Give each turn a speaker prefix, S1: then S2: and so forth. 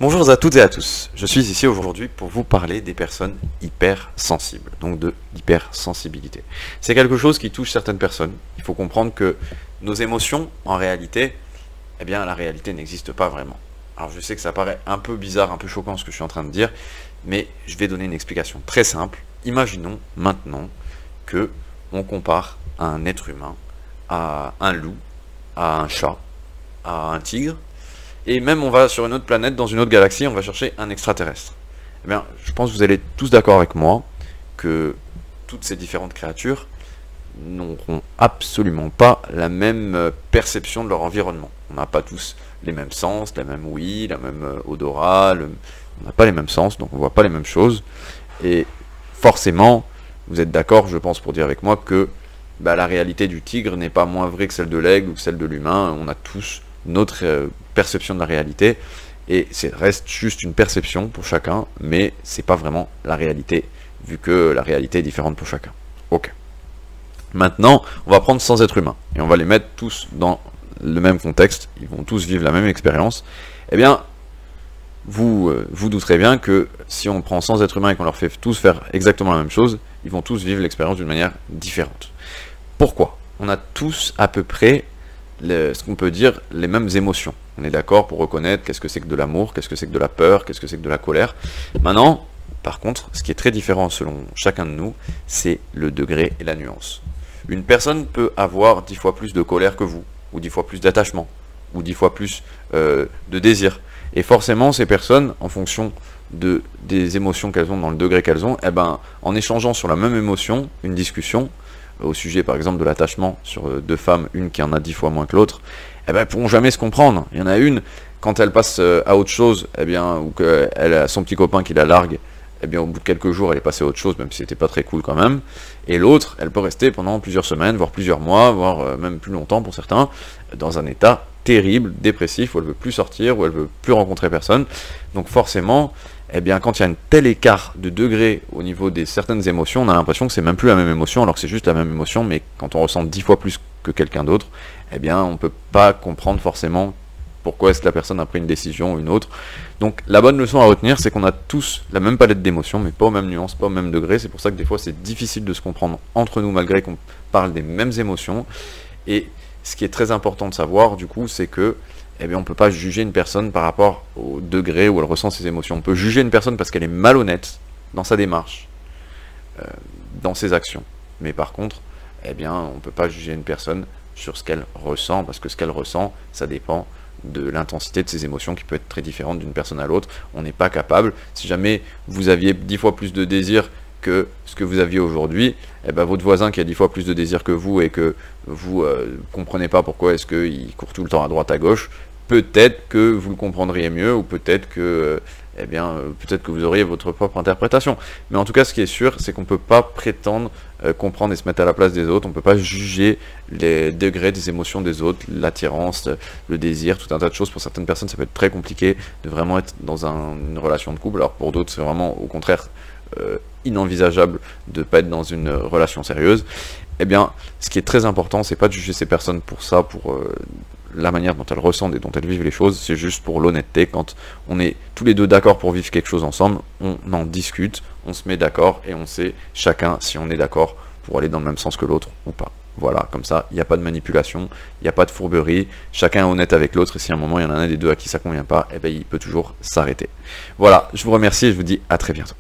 S1: Bonjour à toutes et à tous, je suis ici aujourd'hui pour vous parler des personnes hypersensibles, donc de l'hypersensibilité. C'est quelque chose qui touche certaines personnes. Il faut comprendre que nos émotions, en réalité, eh bien la réalité n'existe pas vraiment. Alors je sais que ça paraît un peu bizarre, un peu choquant ce que je suis en train de dire, mais je vais donner une explication très simple. Imaginons maintenant que on compare un être humain à un loup, à un chat, à un tigre, et même on va sur une autre planète, dans une autre galaxie, on va chercher un extraterrestre. Eh bien, je pense que vous allez tous d'accord avec moi que toutes ces différentes créatures n'auront absolument pas la même perception de leur environnement. On n'a pas tous les mêmes sens, la même ouïe, la même odorat, on n'a pas les mêmes sens, donc on ne voit pas les mêmes choses. Et forcément, vous êtes d'accord, je pense, pour dire avec moi que la réalité du tigre n'est pas moins vraie que celle de l'aigle ou que celle de l'humain. On a tous notre perception de la réalité, et c'est reste juste une perception pour chacun, mais c'est pas vraiment la réalité, vu que la réalité est différente pour chacun. Ok. Maintenant, on va prendre 100 êtres humains, et on va les mettre tous dans le même contexte, ils vont tous vivre la même expérience. Eh bien, vous douterez bien que si on prend 100 êtres humains et qu'on leur fait tous faire exactement la même chose, ils vont tous vivre l'expérience d'une manière différente. Pourquoi? On a tous à peu près ce qu'on peut dire les mêmes émotions. On est d'accord pour reconnaître qu'est-ce que c'est que de l'amour, qu'est-ce que c'est que de la peur, qu'est-ce que c'est que de la colère. Maintenant, par contre, ce qui est très différent selon chacun de nous, c'est le degré et la nuance. Une personne peut avoir 10 fois plus de colère que vous, ou 10 fois plus d'attachement, ou 10 fois plus de désir. Et forcément, ces personnes, en fonction des émotions qu'elles ont, dans le degré qu'elles ont, eh ben, en échangeant sur la même émotion, une discussion, au sujet par exemple de l'attachement sur deux femmes, une qui en a 10 fois moins que l'autre, eh ben, elles pourront jamais se comprendre. Il y en a une, quand elle passe à autre chose, eh bien, ou qu'elle a son petit copain qui la largue, eh bien, au bout de quelques jours, elle est passée à autre chose, même si c'était pas très cool quand même. Et l'autre, elle peut rester pendant plusieurs semaines, voire plusieurs mois, voire même plus longtemps pour certains, dans un état terrible, dépressif, où elle veut plus sortir, où elle veut plus rencontrer personne. Donc forcément, eh bien, quand il y a un tel écart de degré au niveau des certaines émotions, on a l'impression que c'est même plus la même émotion, alors que c'est juste la même émotion, mais quand on ressent 10 fois plus que quelqu'un d'autre, eh bien, on ne peut pas comprendre forcément pourquoi est-ce que la personne a pris une décision ou une autre. Donc la bonne leçon à retenir, c'est qu'on a tous la même palette d'émotions, mais pas aux mêmes nuances, pas au même degré. C'est pour ça que des fois c'est difficile de se comprendre entre nous, malgré qu'on parle des mêmes émotions. Et ce qui est très important de savoir, du coup, c'est que eh bien, on ne peut pas juger une personne par rapport au degré où elle ressent ses émotions. On peut juger une personne parce qu'elle est malhonnête dans sa démarche, dans ses actions. Mais par contre, eh bien, on ne peut pas juger une personne sur ce qu'elle ressent, parce que ce qu'elle ressent, ça dépend de l'intensité de ses émotions qui peut être très différente d'une personne à l'autre. On n'est pas capable, si jamais vous aviez 10 fois plus de désir que ce que vous aviez aujourd'hui, eh ben votre voisin qui a 10 fois plus de désir que vous et que vous comprenez pas pourquoi est-ce qu'il court tout le temps à droite à gauche, peut-être que vous le comprendriez mieux, ou peut-être que peut-être que vous auriez votre propre interprétation. Mais en tout cas, ce qui est sûr, c'est qu'on ne peut pas prétendre comprendre et se mettre à la place des autres. On ne peut pas juger les degrés des émotions des autres, l'attirance, le désir, tout un tas de choses. Pour certaines personnes, ça peut être très compliqué de vraiment être dans une relation de couple. Alors pour d'autres, c'est vraiment au contraire inenvisageable de ne pas être dans une relation sérieuse. Eh bien, ce qui est très important, c'est pas de juger ces personnes pour ça, pour la manière dont elles ressentent et dont elles vivent les choses, c'est juste pour l'honnêteté. Quand on est tous les deux d'accord pour vivre quelque chose ensemble, on en discute, on se met d'accord et on sait chacun si on est d'accord pour aller dans le même sens que l'autre ou pas. Voilà, comme ça, il n'y a pas de manipulation, il n'y a pas de fourberie, chacun est honnête avec l'autre, et si à un moment il y en a un des deux à qui ça convient pas, eh ben, il peut toujours s'arrêter. Voilà, je vous remercie et je vous dis à très bientôt.